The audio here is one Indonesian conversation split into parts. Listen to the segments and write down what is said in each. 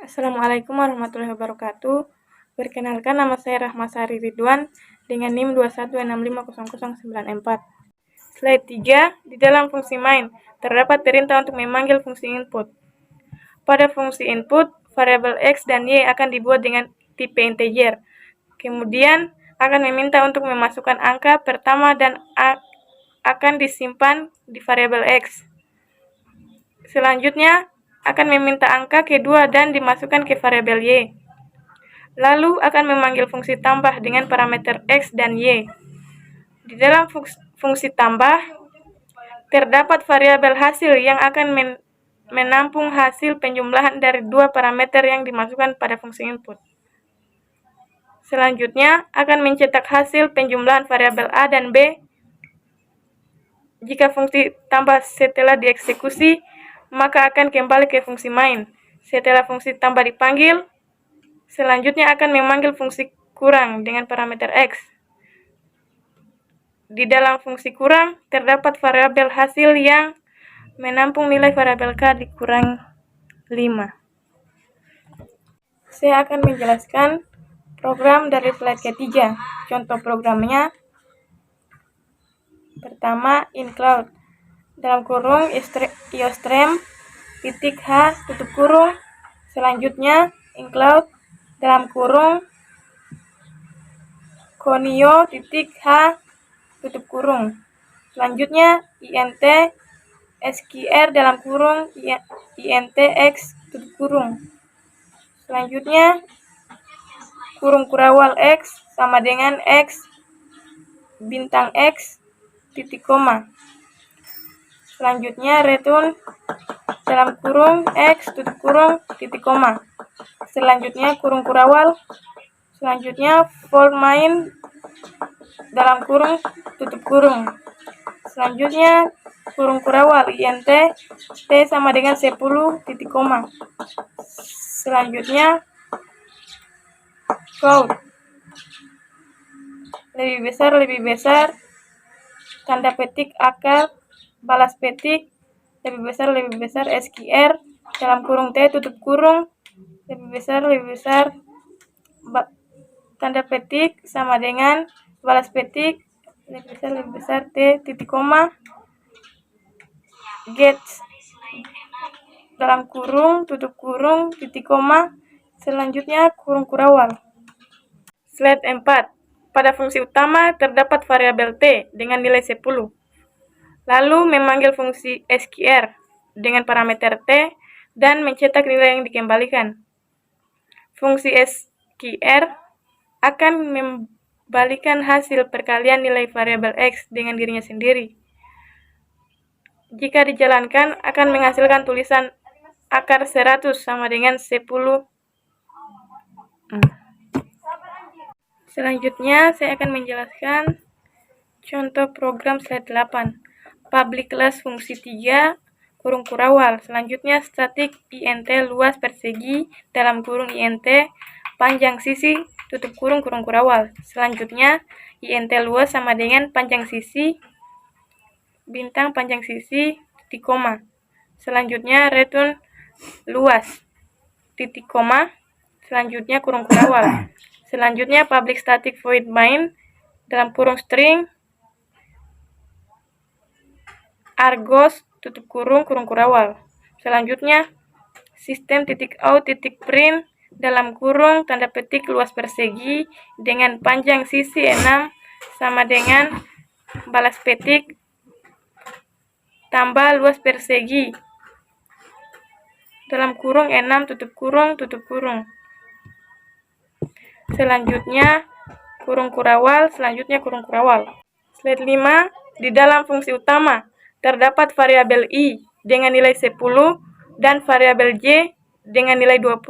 Assalamualaikum warahmatullahi wabarakatuh. Perkenalkan, nama saya Rahmasari Ridwan dengan NIM 216500094. Slide 3, di dalam fungsi main, terdapat perintah untuk memanggil fungsi input. Pada fungsi input, variabel X dan Y akan dibuat dengan tipe integer. Kemudian, akan meminta untuk memasukkan angka pertama dan akan disimpan di variabel X. Selanjutnya, akan meminta angka kedua dan dimasukkan ke variabel Y. Lalu akan memanggil fungsi tambah dengan parameter X dan Y. Di dalam fungsi tambah, terdapat variabel hasil yang akan menampung hasil penjumlahan dari dua parameter yang dimasukkan pada fungsi input. Selanjutnya, akan mencetak hasil penjumlahan variabel A dan B. Jika fungsi tambah setelah dieksekusi, maka akan kembali ke fungsi main. Setelah fungsi tambah dipanggil, selanjutnya akan memanggil fungsi kurang dengan parameter X. Di dalam fungsi kurang, terdapat variabel hasil yang menampung nilai variabel K dikurang 5. Saya akan menjelaskan program dari slide ketiga. Contoh programnya, pertama, include dalam kurung iostream titik H tutup kurung. Selanjutnya, include dalam kurung conio titik H tutup kurung. Selanjutnya, int sqr dalam kurung int x tutup kurung. Selanjutnya, kurung kurawal x sama dengan x bintang x titik koma. Selanjutnya, return dalam kurung x tutup kurung titik koma. Selanjutnya, kurung kurawal. Selanjutnya, for main dalam kurung tutup kurung. Selanjutnya, kurung kurawal int t sama dengan 10 titik koma. Selanjutnya, code lebih besar tanda petik akar balas petik lebih besar sqr dalam kurung t tutup kurung lebih besar tanda petik sama dengan balas petik lebih besar t titik koma get dalam kurung tutup kurung titik koma. Selanjutnya, kurung kurawal. Slide 4. Pada fungsi utama terdapat variabel t dengan nilai 10. Lalu memanggil fungsi sqr dengan parameter t dan mencetak nilai yang dikembalikan. Fungsi sqr akan membalikan hasil perkalian nilai variabel x dengan dirinya sendiri. Jika dijalankan, akan menghasilkan tulisan akar 100 sama dengan 10. Selanjutnya, saya akan menjelaskan contoh program slide 8. Public class fungsi 3, kurung kurawal. Selanjutnya, static int luas persegi dalam kurung int panjang sisi tutup kurung kurawal. Selanjutnya, int luas sama dengan panjang sisi bintang panjang sisi titik koma. Selanjutnya, return luas titik koma. Selanjutnya, kurung kurawal. Selanjutnya, public static void main dalam kurung string argos tutup kurung kurawal. Selanjutnya, sistem titik out titik print dalam kurung tanda petik luas persegi dengan panjang sisi 6 sama dengan balas petik tambah luas persegi dalam kurung 6 tutup kurung. Selanjutnya, kurung kurawal. Selanjutnya, kurung kurawal. Slide 5. Di dalam fungsi utama terdapat variabel i dengan nilai 10 dan variabel j dengan nilai 20.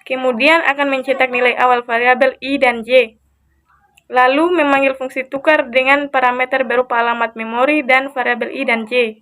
Kemudian akan mencetak nilai awal variabel i dan j. Lalu memanggil fungsi tukar dengan parameter berupa alamat memori dan variabel i dan j.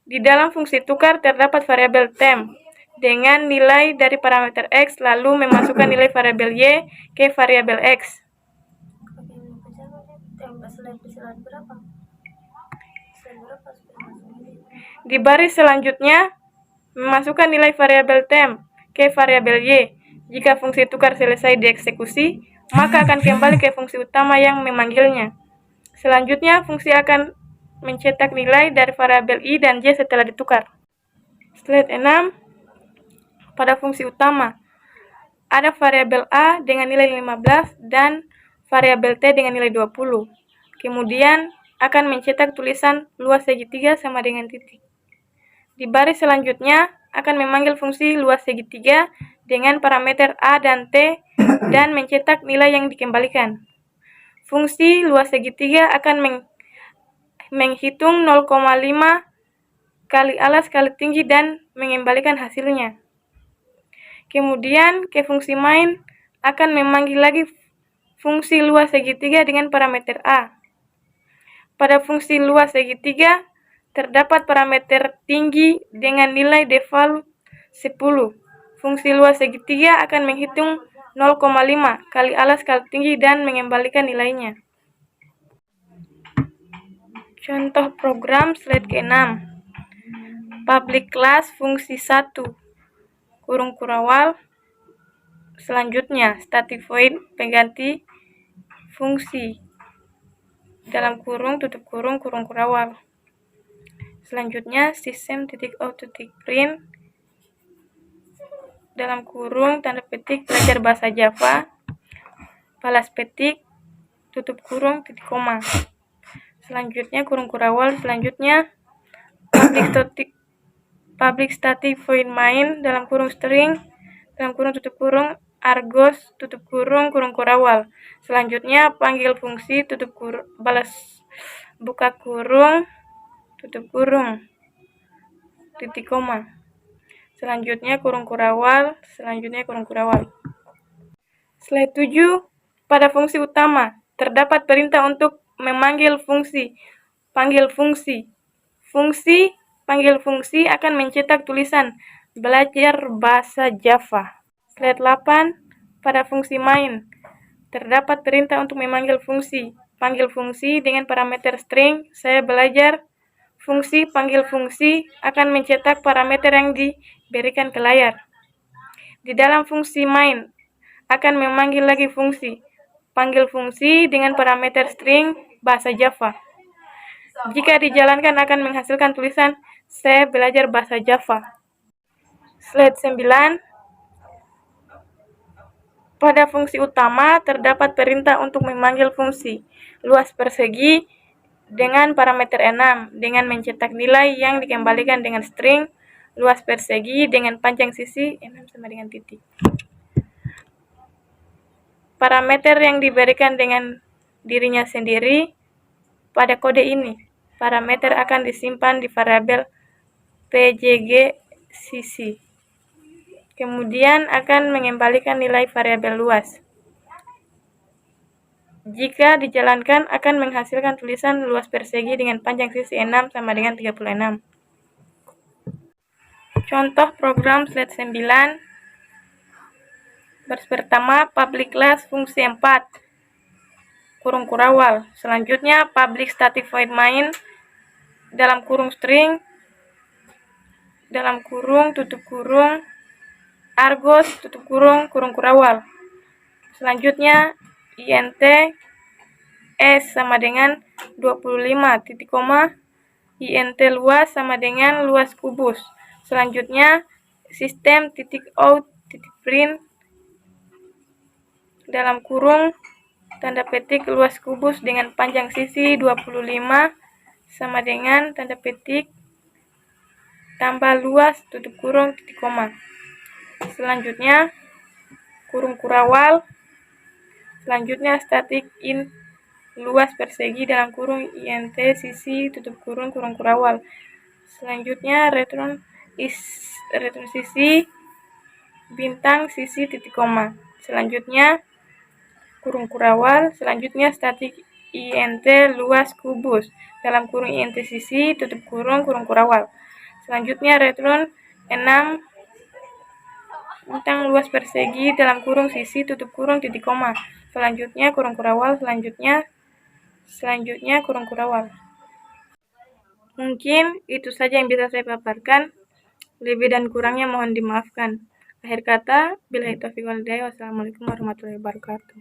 Di dalam fungsi tukar terdapat variabel temp dengan nilai dari parameter x, lalu memasukkan nilai variabel y ke variabel x. Di baris selanjutnya, memasukkan nilai variabel temp ke variabel y. Jika fungsi tukar selesai dieksekusi, maka akan kembali ke fungsi utama yang memanggilnya. Selanjutnya, fungsi akan mencetak nilai dari variabel i dan y setelah ditukar. Slide 6. Pada fungsi utama, ada variabel a dengan nilai 15 dan variabel t dengan nilai 20. Kemudian akan mencetak tulisan luas segitiga sama dengan titik. Di baris selanjutnya akan memanggil fungsi luas segitiga dengan parameter a dan t dan mencetak nilai yang dikembalikan. Fungsi luas segitiga akan menghitung 0,5 kali alas kali tinggi dan mengembalikan hasilnya. Kemudian ke fungsi main akan memanggil lagi fungsi luas segitiga dengan parameter a. Pada fungsi luas segitiga terdapat parameter tinggi dengan nilai default 10. Fungsi luas segitiga akan menghitung 0,5 kali alas kali tinggi dan mengembalikan nilainya. Contoh program slide ke-6. Public class fungsi 1 kurung kurawal. Selanjutnya static void pengganti fungsi dalam kurung tutup kurung kurung kurawal. Selanjutnya system.out.print dalam kurung tanda petik belajar bahasa Java balas petik tutup kurung titik koma. Selanjutnya kurung kurawal. Selanjutnya public static void main dalam kurung string dalam kurung tutup kurung argos tutup kurung kurung kurawal. Selanjutnya panggil fungsi tutup kurung balas buka kurung tutup kurung titik koma. Selanjutnya kurung kurawal. Selanjutnya kurung kurawal. Slide 7. Pada fungsi utama terdapat perintah untuk memanggil fungsi panggil fungsi. Fungsi panggil fungsi akan mencetak tulisan belajar bahasa Java. Slide 8. Pada fungsi main terdapat perintah untuk memanggil fungsi panggil fungsi dengan parameter string saya belajar. Fungsi panggil fungsi akan mencetak parameter yang diberikan ke layar. Di dalam fungsi main akan memanggil lagi fungsi panggil fungsi dengan parameter string bahasa Java. Jika dijalankan akan menghasilkan tulisan saya belajar bahasa Java. Slide 9. Pada fungsi utama terdapat perintah untuk memanggil fungsi luas persegi dengan parameter 6 dengan mencetak nilai yang dikembalikan dengan string luas persegi dengan panjang sisi 6 sama dengan titik. Parameter yang diberikan dengan dirinya sendiri pada kode ini. Parameter akan disimpan di variabel pjg sisi. Kemudian akan mengembalikan nilai variabel luas. Jika dijalankan akan menghasilkan tulisan luas persegi dengan panjang sisi 6 sama dengan 36. Contoh program slide 9. Baris pertama public class fungsi 4 kurung kurawal. Selanjutnya public static void main dalam kurung string dalam kurung tutup kurung argos tutup kurung kurung kurawal. Selanjutnya int s sama dengan 25 titik koma int luas sama dengan luas kubus. Selanjutnya sistem titik out titik print dalam kurung tanda petik luas kubus dengan panjang sisi 25 sama dengan tanda petik tambah luas tutup kurung titik koma. Selanjutnya kurung kurawal. Selanjutnya static in luas persegi dalam kurung int sisi tutup kurung kurung kurawal. Selanjutnya return sisi bintang sisi titik koma. Selanjutnya kurung kurawal. Selanjutnya static int luas kubus dalam kurung int sisi tutup kurung kurung kurawal. Selanjutnya return 6 bintang luas persegi dalam kurung sisi tutup kurung titik koma. Selanjutnya kurung kurawal. Selanjutnya kurung kurawal. Mungkin itu saja yang bisa saya paparkan. Lebih dan kurangnya mohon dimaafkan. Akhir kata, billahi taufiq wal hidayah. Wassalamualaikum warahmatullahi wabarakatuh.